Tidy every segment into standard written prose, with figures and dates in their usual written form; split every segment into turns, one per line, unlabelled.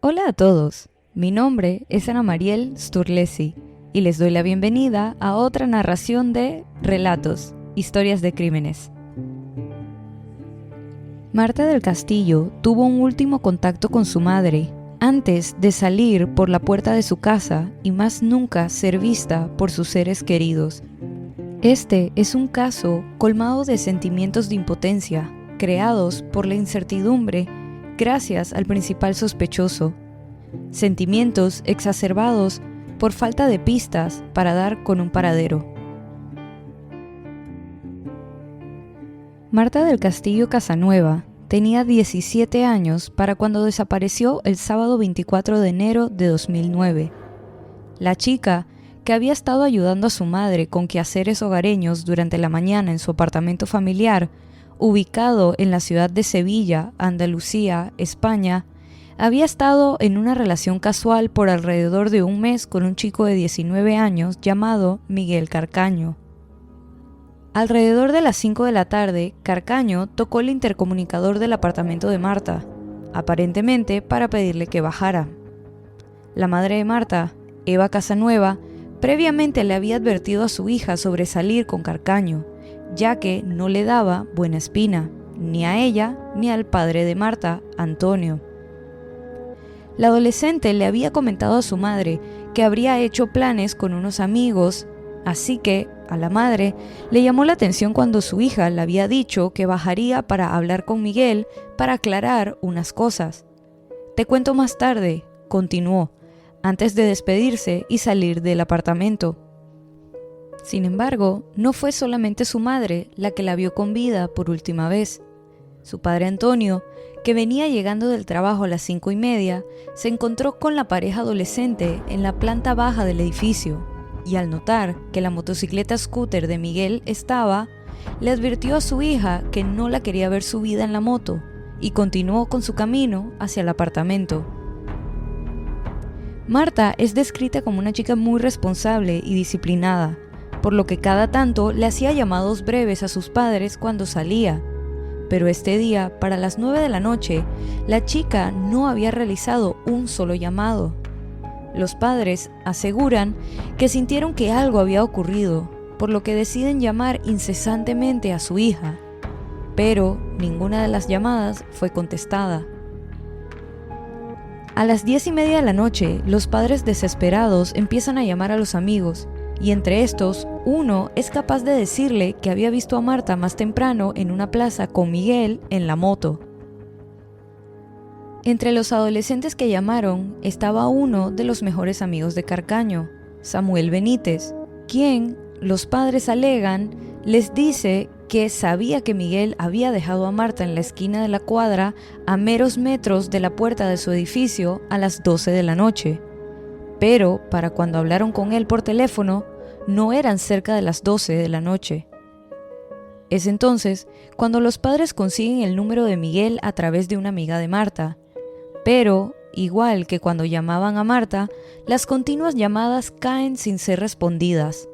Hola a todos, mi nombre es Ana Mariel Sturlesi y les doy la bienvenida a otra narración de Relatos, Historias de Crímenes. Marta del Castillo tuvo un último contacto con su madre antes de salir por la puerta de su casa y más nunca ser vista por sus seres queridos. Este es un caso colmado de sentimientos de impotencia, creados por la incertidumbre gracias al principal sospechoso. Sentimientos exacerbados por falta de pistas para dar con un paradero. Marta del Castillo Casanueva tenía 17 años para cuando desapareció el sábado 24 de enero de 2009. La chica, que había estado ayudando a su madre con quehaceres hogareños durante la mañana en su apartamento familiar, ubicado en la ciudad de Sevilla, Andalucía, España, había estado en una relación casual por alrededor de un mes con un chico de 19 años llamado Miguel Carcaño. Alrededor de las 5 de la tarde, Carcaño tocó el intercomunicador del apartamento de Marta, aparentemente para pedirle que bajara. La madre de Marta, Eva Casanueva, previamente le había advertido a su hija sobre salir con Carcaño, ya que no le daba buena espina, ni a ella ni al padre de Marta, Antonio. La adolescente le había comentado a su madre que habría hecho planes con unos amigos, así que a la madre le llamó la atención cuando su hija le había dicho que bajaría para hablar con Miguel para aclarar unas cosas. «Te cuento más tarde», continuó, antes de despedirse y salir del apartamento. Sin embargo, no fue solamente su madre la que la vio con vida por última vez. Su padre Antonio, que venía llegando del trabajo a las 5:30, se encontró con la pareja adolescente en la planta baja del edificio y al notar que la motocicleta scooter de Miguel estaba, le advirtió a su hija que no la quería ver subida en la moto y continuó con su camino hacia el apartamento. Marta es descrita como una chica muy responsable y disciplinada, por lo que cada tanto le hacía llamados breves a sus padres cuando salía. Pero este día, para las 9 de la noche, la chica no había realizado un solo llamado. Los padres aseguran que sintieron que algo había ocurrido, por lo que deciden llamar incesantemente a su hija, pero ninguna de las llamadas fue contestada. A las 10:30 de la noche, los padres desesperados empiezan a llamar a los amigos, y entre estos, uno es capaz de decirle que había visto a Marta más temprano en una plaza con Miguel en la moto. Entre los adolescentes que llamaron estaba uno de los mejores amigos de Carcaño, Samuel Benítez, quien, los padres alegan, les dice que sabía que Miguel había dejado a Marta en la esquina de la cuadra a meros metros de la puerta de su edificio a las 12 de la noche. Pero para cuando hablaron con él por teléfono, no eran cerca de las 12 de la noche. Es entonces cuando los padres consiguen el número de Miguel a través de una amiga de Marta. Pero, igual que cuando llamaban a Marta, las continuas llamadas caen sin ser respondidas.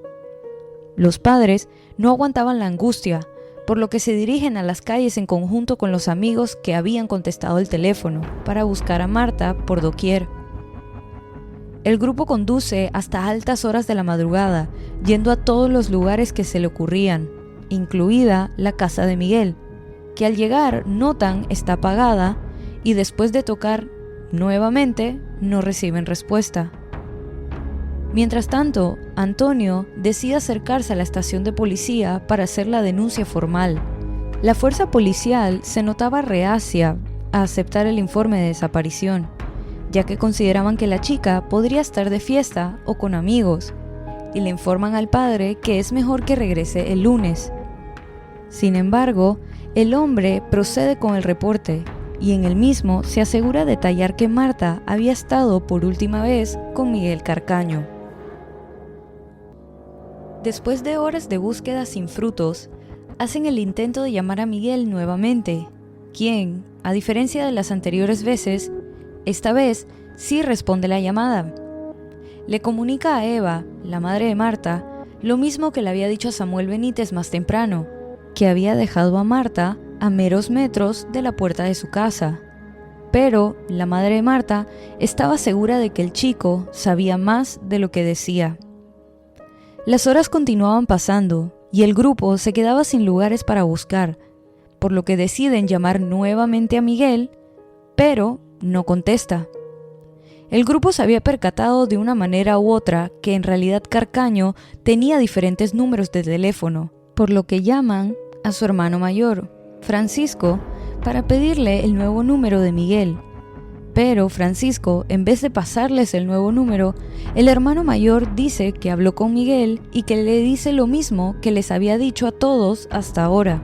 Los padres no aguantaban la angustia, por lo que se dirigen a las calles en conjunto con los amigos que habían contestado el teléfono para buscar a Marta por doquier. El grupo conduce hasta altas horas de la madrugada, yendo a todos los lugares que se le ocurrían, incluida la casa de Miguel, que al llegar notan está apagada y después de tocar nuevamente no reciben respuesta. Mientras tanto, Antonio decide acercarse a la estación de policía para hacer la denuncia formal. La fuerza policial se notaba reacia a aceptar el informe de desaparición, ya que consideraban que la chica podría estar de fiesta o con amigos, y le informan al padre que es mejor que regrese el lunes. Sin embargo, el hombre procede con el reporte, y en el mismo se asegura detallar que Marta había estado por última vez con Miguel Carcaño. Después de horas de búsqueda sin frutos, hacen el intento de llamar a Miguel nuevamente, quien, a diferencia de las anteriores veces, esta vez sí responde la llamada. Le comunica a Eva, la madre de Marta, lo mismo que le había dicho a Samuel Benítez más temprano, que había dejado a Marta a meros metros de la puerta de su casa. pero la madre de Marta estaba segura de que el chico sabía más de lo que decía. Las horas continuaban pasando y el grupo se quedaba sin lugares para buscar, por lo que deciden llamar nuevamente a Miguel, pero no contesta. El grupo se había percatado de una manera u otra que en realidad Carcaño tenía diferentes números de teléfono, por lo que llaman a su hermano mayor, Francisco, para pedirle el nuevo número de Miguel. Pero Francisco, en vez de pasarles el nuevo número, el hermano mayor dice que habló con Miguel y que le dice lo mismo que les había dicho a todos hasta ahora.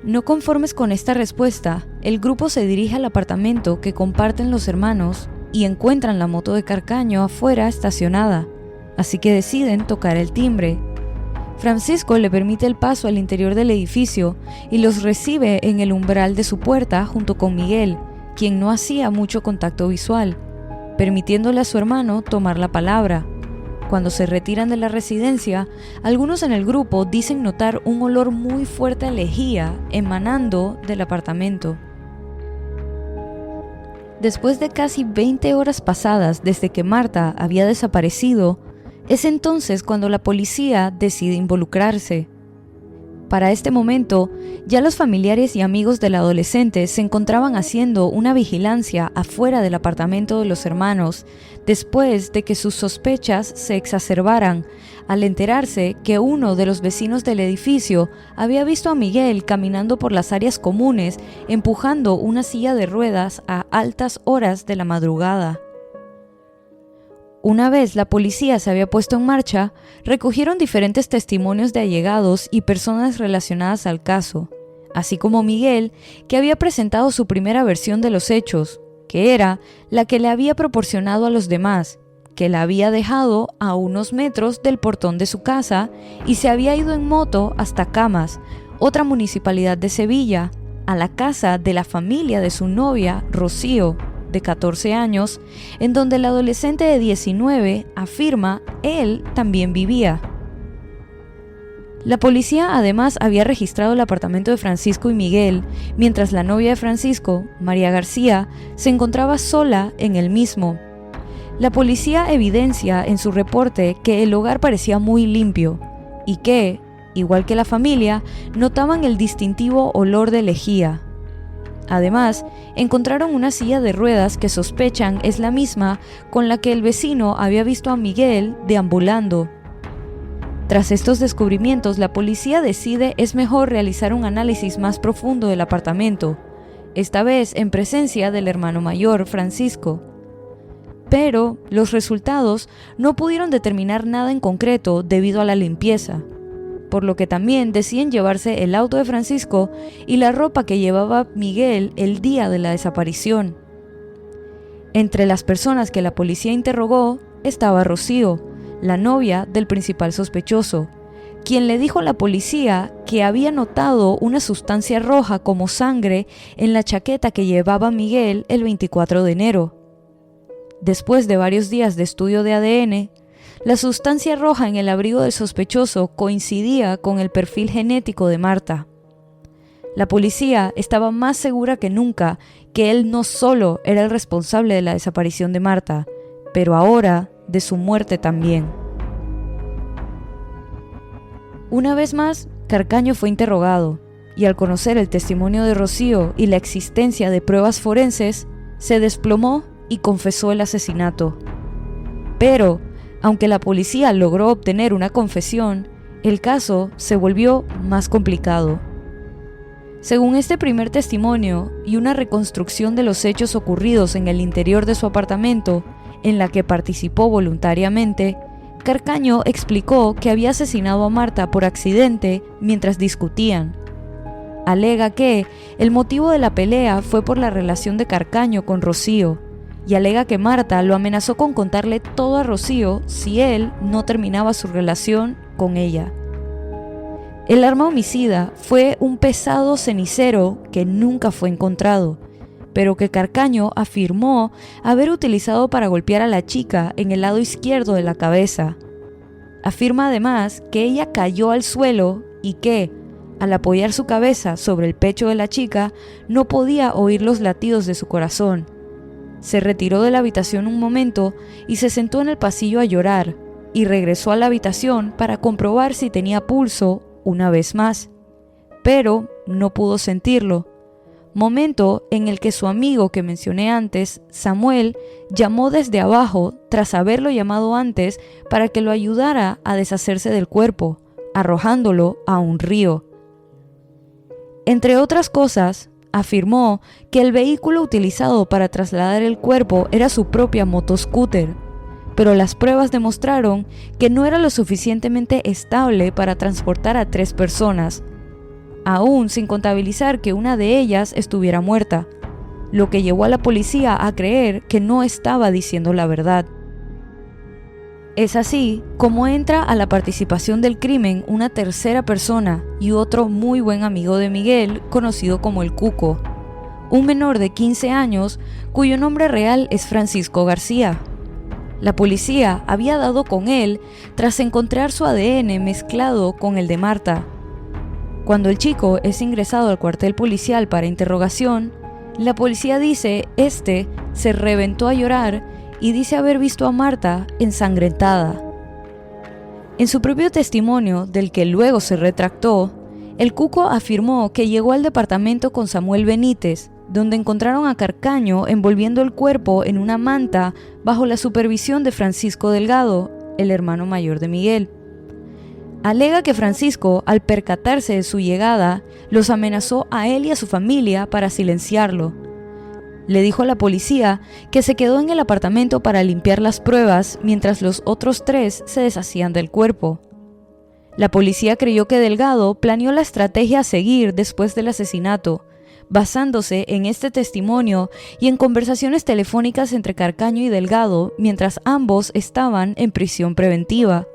No conformes con esta respuesta, el grupo se dirige al apartamento que comparten los hermanos y encuentran la moto de Carcaño afuera estacionada, así que deciden tocar el timbre. Francisco le permite el paso al interior del edificio y los recibe en el umbral de su puerta junto con Miguel, quien no hacía mucho contacto visual, permitiéndole a su hermano tomar la palabra. Cuando se retiran de la residencia, algunos en el grupo dicen notar un olor muy fuerte a lejía emanando del apartamento. Después de casi 20 horas pasadas desde que Marta había desaparecido, es entonces cuando la policía decide involucrarse. Para este momento, ya los familiares y amigos del adolescente se encontraban haciendo una vigilancia afuera del apartamento de los hermanos, después de que sus sospechas se exacerbaran al enterarse que uno de los vecinos del edificio había visto a Miguel caminando por las áreas comunes, empujando una silla de ruedas a altas horas de la madrugada. Una vez la policía se había puesto en marcha, recogieron diferentes testimonios de allegados y personas relacionadas al caso, así como Miguel, que había presentado su primera versión de los hechos, que era la que le había proporcionado a los demás, que la había dejado a unos metros del portón de su casa y se había ido en moto hasta Camas, otra municipalidad de Sevilla, a la casa de la familia de su novia, Rocío, de 14 años, en donde el adolescente de 19 afirma él también vivía. La policía además había registrado el apartamento de Francisco y Miguel, mientras la novia de Francisco, María García, se encontraba sola en el mismo. La policía evidencia en su reporte que el hogar parecía muy limpio y que, igual que la familia, notaban el distintivo olor de lejía. Además, encontraron una silla de ruedas que sospechan es la misma con la que el vecino había visto a Miguel deambulando. Tras estos descubrimientos, la policía decide es mejor realizar un análisis más profundo del apartamento, esta vez en presencia del hermano mayor, Francisco. Pero los resultados no pudieron determinar nada en concreto debido a la limpieza, por lo que también deciden llevarse el auto de Francisco y la ropa que llevaba Miguel el día de la desaparición. Entre las personas que la policía interrogó estaba Rocío, la novia del principal sospechoso, quien le dijo a la policía que había notado una sustancia roja como sangre en la chaqueta que llevaba Miguel el 24 de enero. Después de varios días de estudio de ADN, la sustancia roja en el abrigo del sospechoso coincidía con el perfil genético de Marta. La policía estaba más segura que nunca que él no solo era el responsable de la desaparición de Marta, pero ahora de su muerte también. Una vez más, Carcaño fue interrogado, y al conocer el testimonio de Rocío y la existencia de pruebas forenses, se desplomó y confesó el asesinato. Pero, aunque la policía logró obtener una confesión, el caso se volvió más complicado. Según este primer testimonio y una reconstrucción de los hechos ocurridos en el interior de su apartamento, en la que participó voluntariamente, Carcaño explicó que había asesinado a Marta por accidente mientras discutían. Alega que el motivo de la pelea fue por la relación de Carcaño con Rocío, y alega que Marta lo amenazó con contarle todo a Rocío si él no terminaba su relación con ella. El arma homicida fue un pesado cenicero que nunca fue encontrado, pero que Carcaño afirmó haber utilizado para golpear a la chica en el lado izquierdo de la cabeza. Afirma además que ella cayó al suelo y que, Al apoyar su cabeza sobre el pecho de la chica, no podía oír los latidos de su corazón. Se retiró de la habitación un momento y se sentó en el pasillo a llorar, y regresó a la habitación para comprobar si tenía pulso una vez más, pero no pudo sentirlo. Momento en el que su amigo que mencioné antes, Samuel, llamó desde abajo tras haberlo llamado antes para que lo ayudara a deshacerse del cuerpo, arrojándolo a un río. Entre otras cosas, afirmó que el vehículo utilizado para trasladar el cuerpo era su propia motoscooter, pero las pruebas demostraron que no era lo suficientemente estable para transportar a 3 personas, aún sin contabilizar que una de ellas estuviera muerta, lo que llevó a la policía a creer que no estaba diciendo la verdad. Es así como entra a la participación del crimen una tercera persona y otro muy buen amigo de Miguel, conocido como el Cuco, un menor de 15 años cuyo nombre real es Francisco García. La policía había dado con él tras encontrar su ADN mezclado con el de Marta. Cuando el chico es ingresado al cuartel policial para interrogación, la policía dice se reventó a llorar y dice haber visto a Marta ensangrentada. En su propio testimonio, del que luego se retractó, el Cuco afirmó que llegó al departamento con Samuel Benítez, donde encontraron a Carcaño envolviendo el cuerpo en una manta bajo la supervisión de Francisco Delgado, el hermano mayor de Miguel. Alega que Francisco, al percatarse de su llegada, los amenazó a él y a su familia para silenciarlo. Le dijo a la policía que se quedó en el apartamento para limpiar las pruebas mientras los otros 3 se deshacían del cuerpo. La policía creyó que Delgado planeó la estrategia a seguir después del asesinato, basándose en este testimonio y en conversaciones telefónicas entre Carcaño y Delgado mientras ambos estaban en prisión preventiva.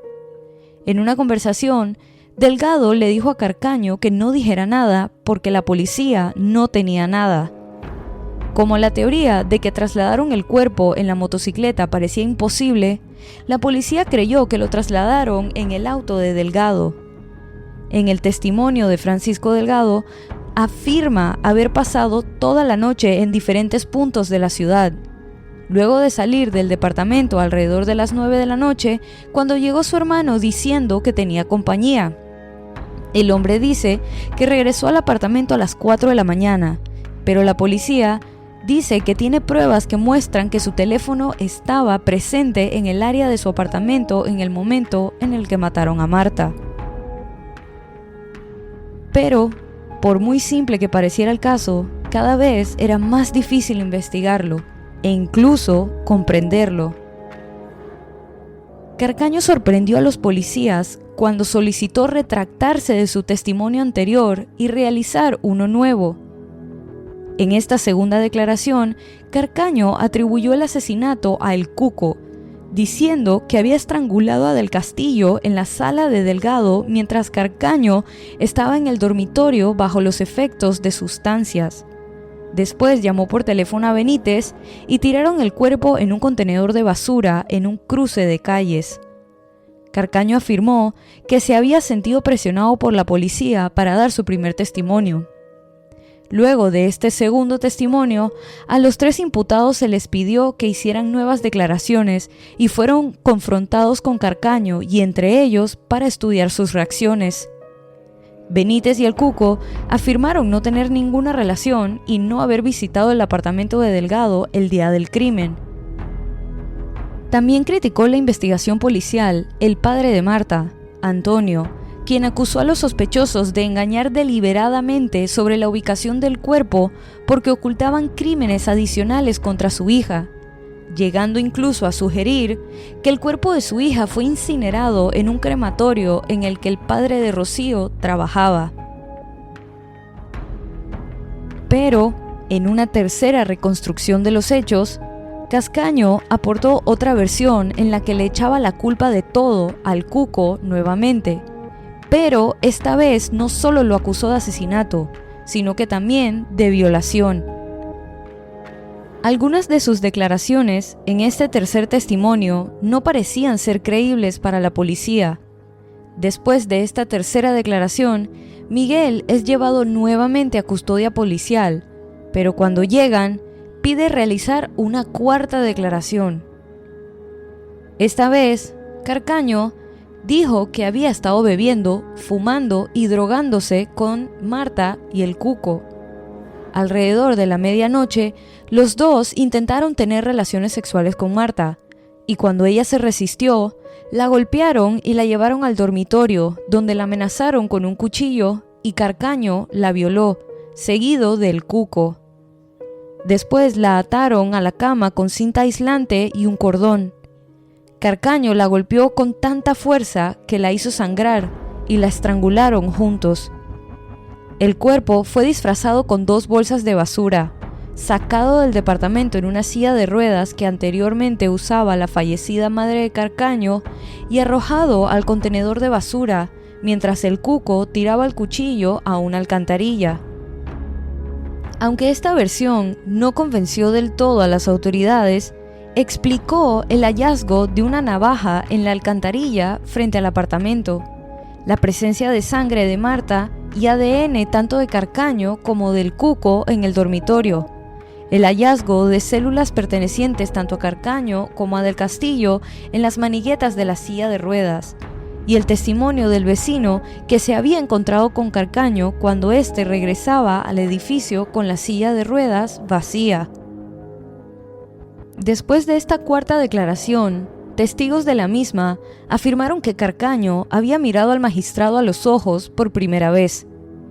En una conversación, Delgado le dijo a Carcaño que no dijera nada porque la policía no tenía nada. Como la teoría de que trasladaron el cuerpo en la motocicleta parecía imposible, la policía creyó que lo trasladaron en el auto de Delgado. En el testimonio de Francisco Delgado, afirma haber pasado toda la noche en diferentes puntos de la ciudad. Luego de salir del departamento alrededor de las 9 de la noche, cuando llegó su hermano diciendo que tenía compañía. El hombre dice que regresó al apartamento a las 4 de la mañana, pero la policía dice que tiene pruebas que muestran que su teléfono estaba presente en el área de su apartamento en el momento en el que mataron a Marta. Pero, por muy simple que pareciera el caso, cada vez era más difícil investigarlo e incluso comprenderlo. Carcaño sorprendió a los policías cuando solicitó retractarse de su testimonio anterior y realizar uno nuevo. En esta segunda declaración, Carcaño atribuyó el asesinato a El Cuco, diciendo que había estrangulado a Del Castillo en la sala de Delgado mientras Carcaño estaba en el dormitorio bajo los efectos de sustancias. Después llamó por teléfono a Benítez y tiraron el cuerpo en un contenedor de basura en un cruce de calles. Carcaño afirmó que se había sentido presionado por la policía para dar su primer testimonio. Luego de este segundo testimonio, a los 3 imputados se les pidió que hicieran nuevas declaraciones y fueron confrontados con Carcaño y entre ellos para estudiar sus reacciones. Benítez y el Cuco afirmaron no tener ninguna relación y no haber visitado el apartamento de Delgado el día del crimen. También criticó la investigación policial el padre de Marta, Antonio, quien acusó a los sospechosos de engañar deliberadamente sobre la ubicación del cuerpo porque ocultaban crímenes adicionales contra su hija, llegando incluso a sugerir que el cuerpo de su hija fue incinerado en un crematorio en el que el padre de Rocío trabajaba. Pero, en una tercera reconstrucción de los hechos, Carcaño aportó otra versión en la que le echaba la culpa de todo al Cuco nuevamente, pero esta vez no solo lo acusó de asesinato, sino que también de violación. Algunas de sus declaraciones en este tercer testimonio no parecían ser creíbles para la policía. Después de esta tercera declaración, Miguel es llevado nuevamente a custodia policial, pero cuando llegan, pide realizar una cuarta declaración. Esta vez, Carcaño dijo que había estado bebiendo, fumando y drogándose con Marta y el Cuco. Alrededor de la medianoche, los dos intentaron tener relaciones sexuales con Marta, y cuando ella se resistió, la golpearon y la llevaron al dormitorio, donde la amenazaron con un cuchillo y Carcaño la violó, seguido del Cuco. Después la ataron a la cama con cinta aislante y un cordón. Carcaño la golpeó con tanta fuerza que la hizo sangrar y la estrangularon juntos. El cuerpo fue disfrazado con 2 bolsas de basura, sacado del departamento en una silla de ruedas que anteriormente usaba la fallecida madre de Carcaño y arrojado al contenedor de basura, mientras el Cuco tiraba el cuchillo a una alcantarilla. Aunque esta versión no convenció del todo a las autoridades, explicó el hallazgo de una navaja en la alcantarilla frente al apartamento, la presencia de sangre de Marta y ADN tanto de Carcaño como del Cuco en el dormitorio, el hallazgo de células pertenecientes tanto a Carcaño como a Del Castillo en las maniguetas de la silla de ruedas, y el testimonio del vecino que se había encontrado con Carcaño cuando éste regresaba al edificio con la silla de ruedas vacía. Después de esta cuarta declaración, testigos de la misma afirmaron que Carcaño había mirado al magistrado a los ojos por primera vez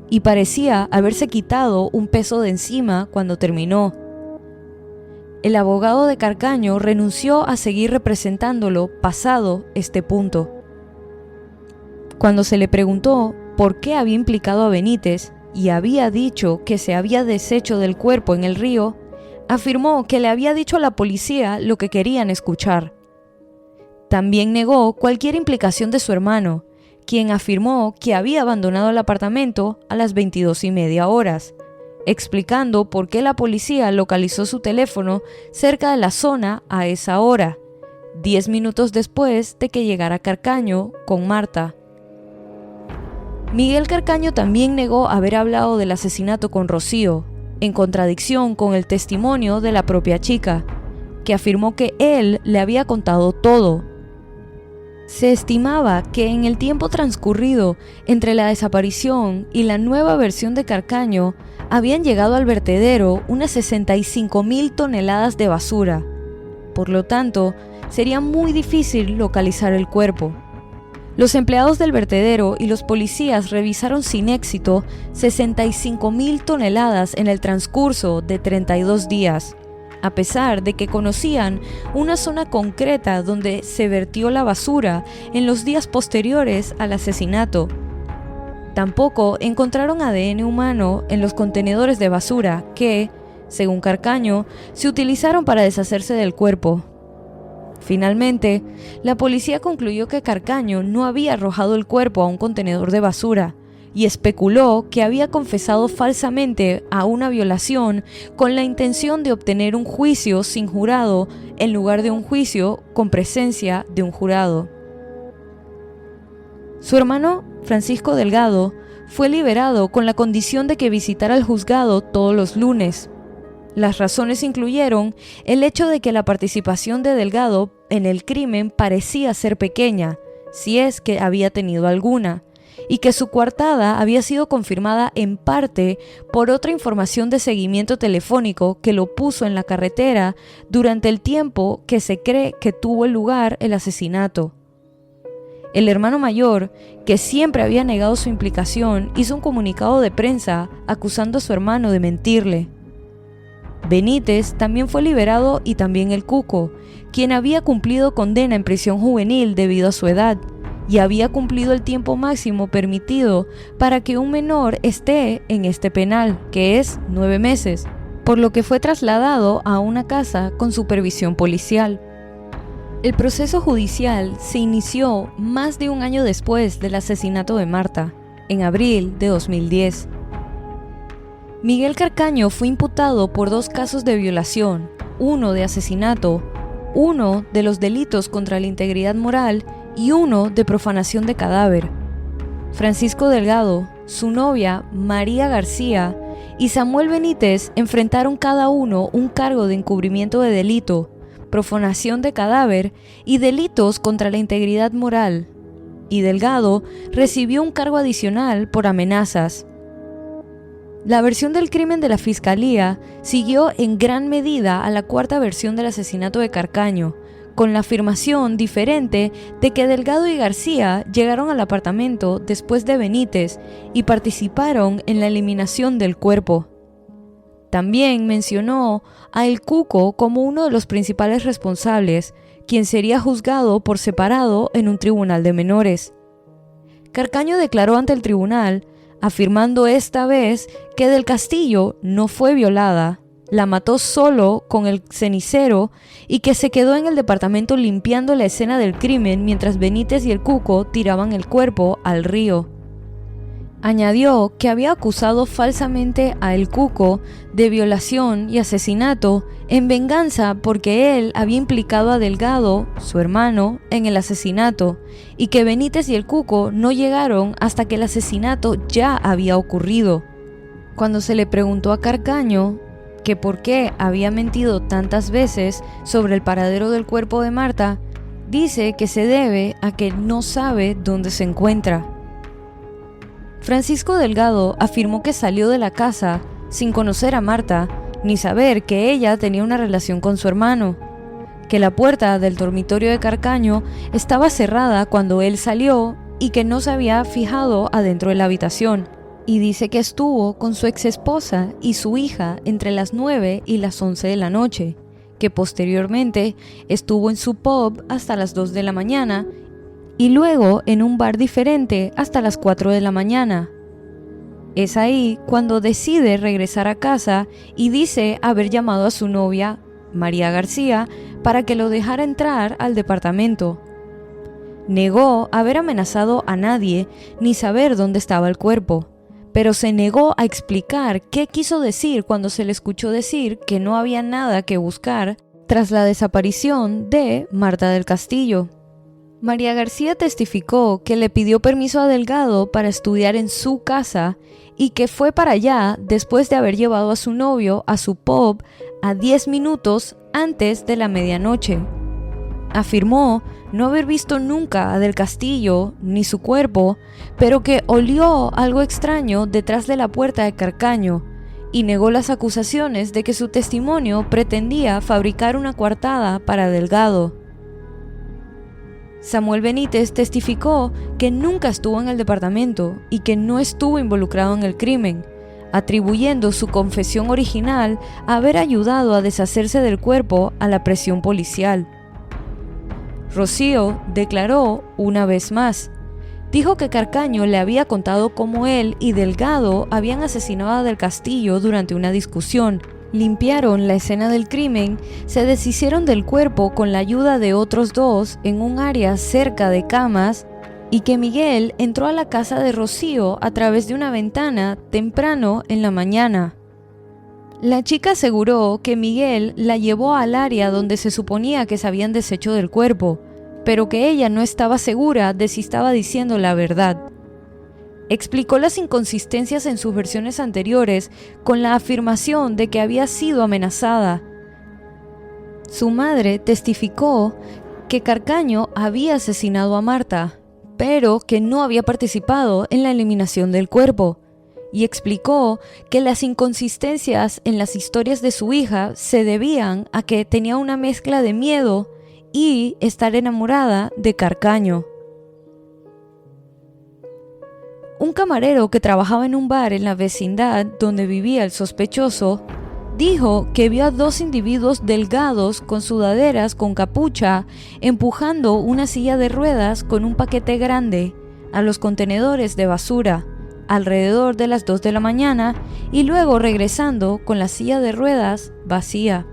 y parecía haberse quitado un peso de encima cuando terminó. El abogado de Carcaño renunció a seguir representándolo pasado este punto. Cuando se le preguntó por qué había implicado a Benítez y había dicho que se había deshecho del cuerpo en el río, afirmó que le había dicho a la policía lo que querían escuchar. También negó cualquier implicación de su hermano, quien afirmó que había abandonado el apartamento a las 22:30 horas, explicando por qué la policía localizó su teléfono cerca de la zona a esa hora, 10 minutos después de que llegara Carcaño con Marta. Miguel Carcaño también negó haber hablado del asesinato con Rocío, en contradicción con el testimonio de la propia chica, que afirmó que él le había contado todo. Se estimaba que en el tiempo transcurrido entre la desaparición y la nueva versión de Carcaño habían llegado al vertedero unas 65,000 toneladas de basura. Por lo tanto, sería muy difícil localizar el cuerpo. Los empleados del vertedero y los policías revisaron sin éxito 65,000 toneladas en el transcurso de 32 días, a pesar de que conocían una zona concreta donde se vertió la basura en los días posteriores al asesinato. Tampoco encontraron ADN humano en los contenedores de basura que, según Carcaño, se utilizaron para deshacerse del cuerpo. Finalmente, la policía concluyó que Carcaño no había arrojado el cuerpo a un contenedor de basura y especuló que había confesado falsamente a una violación con la intención de obtener un juicio sin jurado en lugar de un juicio con presencia de un jurado. Su hermano, Francisco Delgado, fue liberado con la condición de que visitara el juzgado todos los lunes. Las razones incluyeron el hecho de que la participación de Delgado en el crimen parecía ser pequeña, si es que había tenido alguna, y que su coartada había sido confirmada en parte por otra información de seguimiento telefónico que lo puso en la carretera durante el tiempo que se cree que tuvo lugar el asesinato. El hermano mayor, que siempre había negado su implicación, hizo un comunicado de prensa acusando a su hermano de mentirle. Benítez también fue liberado y también el Cuco, quien había cumplido condena en prisión juvenil debido a su edad y había cumplido el tiempo máximo permitido para que un menor esté en este penal, que es 9 meses, por lo que fue trasladado a una casa con supervisión policial. El proceso judicial se inició más de un año después del asesinato de Marta, en abril de 2010. Miguel Carcaño fue imputado por 2 casos de violación, uno de asesinato, uno de los delitos contra la integridad moral y uno de profanación de cadáver. Francisco Delgado, su novia María García y Samuel Benítez enfrentaron cada uno un cargo de encubrimiento de delito, profanación de cadáver y delitos contra la integridad moral, y Delgado recibió un cargo adicional por amenazas. La versión del crimen de la Fiscalía siguió en gran medida a la cuarta versión del asesinato de Carcaño, con la afirmación diferente de que Delgado y García llegaron al apartamento después de Benítez y participaron en la eliminación del cuerpo. También mencionó a El Cuco como uno de los principales responsables, quien sería juzgado por separado en un tribunal de menores. Carcaño declaró ante el tribunal, afirmando esta vez que Del Castillo no fue violada, la mató solo con el cenicero y que se quedó en el departamento limpiando la escena del crimen mientras Benítez y El Cuco tiraban el cuerpo al río. Añadió que había acusado falsamente a El Cuco de violación y asesinato en venganza porque él había implicado a Delgado, su hermano, en el asesinato y que Benítez y El Cuco no llegaron hasta que el asesinato ya había ocurrido. Cuando se le preguntó a Carcaño que por qué había mentido tantas veces sobre el paradero del cuerpo de Marta, dice que se debe a que no sabe dónde se encuentra. Francisco Delgado afirmó que salió de la casa sin conocer a Marta ni saber que ella tenía una relación con su hermano, que la puerta del dormitorio de Carcaño estaba cerrada cuando él salió y que no se había fijado adentro de la habitación. Y dice que estuvo con su exesposa y su hija entre las 9 y las 11 de la noche, que posteriormente estuvo en su pub hasta las 2 de la mañana y luego en un bar diferente hasta las 4 de la mañana. Es ahí cuando decide regresar a casa y dice haber llamado a su novia, María García, para que lo dejara entrar al departamento. Negó haber amenazado a nadie ni saber dónde estaba el cuerpo, pero se negó a explicar qué quiso decir cuando se le escuchó decir que no había nada que buscar tras la desaparición de Marta del Castillo. María García testificó que le pidió permiso a Delgado para estudiar en su casa y que fue para allá después de haber llevado a su novio a su pub a 10 minutos antes de la medianoche. Afirmó no haber visto nunca a Del Castillo ni su cuerpo, pero que olió algo extraño detrás de la puerta de Carcaño y negó las acusaciones de que su testimonio pretendía fabricar una coartada para Delgado. Samuel Benítez testificó que nunca estuvo en el departamento y que no estuvo involucrado en el crimen, atribuyendo su confesión original a haber ayudado a deshacerse del cuerpo a la presión policial. Rocío declaró una vez más. Dijo que Carcaño le había contado cómo él y Delgado habían asesinado a Del Castillo durante una discusión. Limpiaron la escena del crimen, se deshicieron del cuerpo con la ayuda de otros dos en un área cerca de camas y que Miguel entró a la casa de Rocío a través de una ventana temprano en la mañana. La chica aseguró que Miguel la llevó al área donde se suponía que se habían deshecho del cuerpo, pero que ella no estaba segura de si estaba diciendo la verdad. Explicó las inconsistencias en sus versiones anteriores con la afirmación de que había sido amenazada. Su madre testificó que Carcaño había asesinado a Marta, pero que no había participado en la eliminación del cuerpo, y explicó que las inconsistencias en las historias de su hija se debían a que tenía una mezcla de miedo y estar enamorada de Carcaño. Un camarero que trabajaba en un bar en la vecindad donde vivía el sospechoso dijo que vio a dos individuos delgados con sudaderas con capucha empujando una silla de ruedas con un paquete grande a los contenedores de basura alrededor de las 2 de la mañana y luego regresando con la silla de ruedas vacía.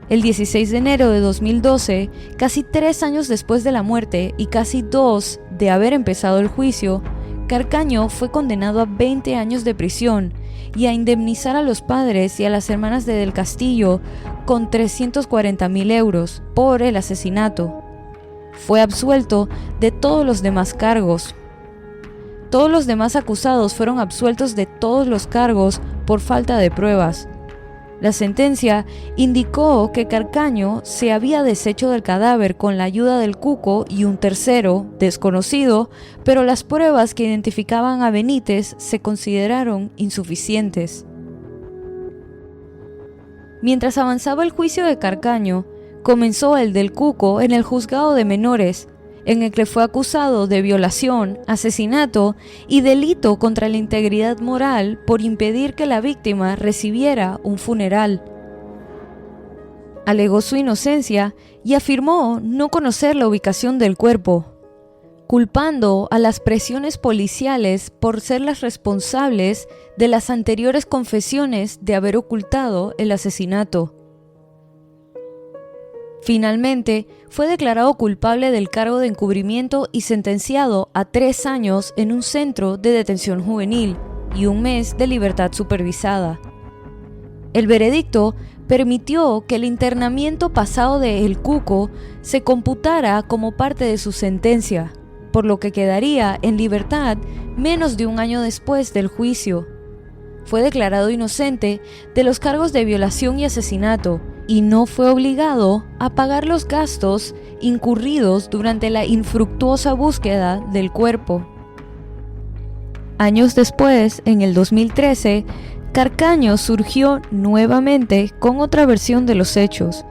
El 16 de enero de 2012, casi 3 años después de la muerte y casi 2 de haber empezado el juicio, Carcaño fue condenado a 20 años de prisión y a indemnizar a los padres y a las hermanas de Del Castillo con 340.000 euros por el asesinato. fue absuelto de todos los demás cargos. Todos los demás acusados fueron absueltos de todos los cargos por falta de pruebas. La sentencia indicó que Carcaño se había deshecho del cadáver con la ayuda del cuco y un tercero, desconocido, pero las pruebas que identificaban a Benítez se consideraron insuficientes. Mientras avanzaba el juicio de Carcaño, comenzó el del cuco en el juzgado de menores, en el que fue acusado de violación, asesinato y delito contra la integridad moral por impedir que la víctima recibiera un funeral. Alegó su inocencia y afirmó no conocer la ubicación del cuerpo, culpando a las presiones policiales por ser las responsables de las anteriores confesiones de haber ocultado el asesinato. Finalmente, fue declarado culpable del cargo de encubrimiento y sentenciado a 3 años en un centro de detención juvenil y 1 mes de libertad supervisada. El veredicto permitió que el internamiento pasado de El Cuco se computara como parte de su sentencia, por lo que quedaría en libertad menos de 1 año después del juicio. Fue declarado inocente de los cargos de violación y asesinato, y no fue obligado a pagar los gastos incurridos durante la infructuosa búsqueda del cuerpo. Años después, en el 2013, Carcaño surgió nuevamente con otra versión de los hechos.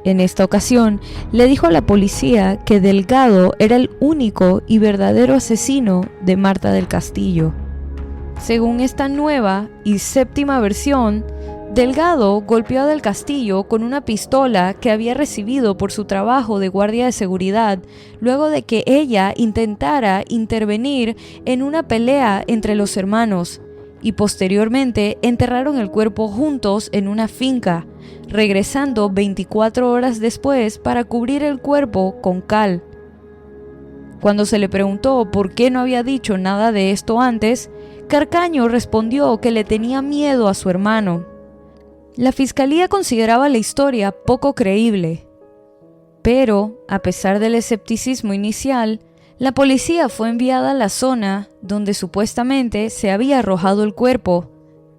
En esta ocasión, le dijo a la policía que Delgado era el único y verdadero asesino de Marta del Castillo. Según esta nueva y 7ª versión, Delgado golpeó a Del Castillo con una pistola que había recibido por su trabajo de guardia de seguridad luego de que ella intentara intervenir en una pelea entre los hermanos, y posteriormente enterraron el cuerpo juntos en una finca, regresando 24 horas después para cubrir el cuerpo con cal. Cuando se le preguntó por qué no había dicho nada de esto antes, Carcaño respondió que le tenía miedo a su hermano. La fiscalía consideraba la historia poco creíble, pero, a pesar del escepticismo inicial, la policía fue enviada a la zona donde supuestamente se había arrojado el cuerpo,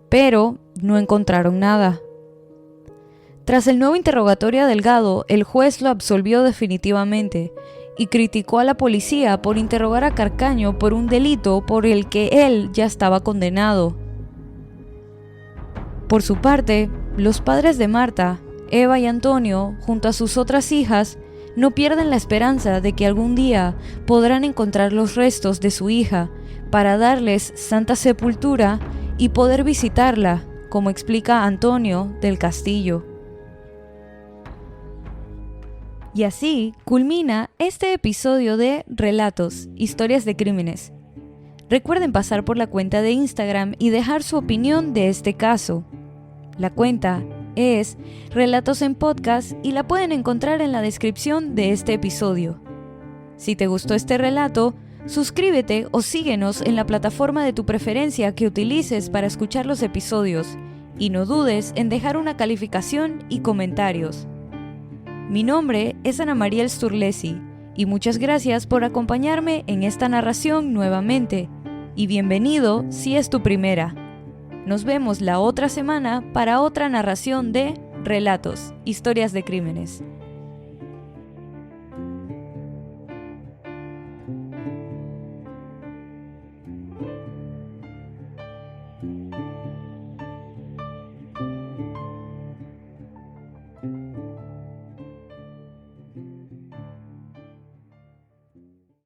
pero no encontraron nada. Tras el nuevo interrogatorio a Delgado, el juez lo absolvió definitivamente y criticó a la policía por interrogar a Carcaño por un delito por el que él ya estaba condenado. Por su parte, los padres de Marta, Eva y Antonio, junto a sus otras hijas, no pierden la esperanza de que algún día podrán encontrar los restos de su hija para darles santa sepultura y poder visitarla, como explica Antonio del Castillo. Y así culmina este episodio de Relatos, Historias de Crímenes. Recuerden pasar por la cuenta de Instagram y dejar su opinión de este caso. La cuenta es Relatos en Podcast y la pueden encontrar en la descripción de este episodio. Si te gustó este relato, suscríbete o síguenos en la plataforma de tu preferencia que utilices para escuchar los episodios y no dudes en dejar una calificación y comentarios. Mi nombre es Ana Mariel Sturlesi y muchas gracias por acompañarme en esta narración nuevamente y bienvenido si es tu primera. Nos vemos la otra semana para otra narración de Relatos, Historias de Crímenes.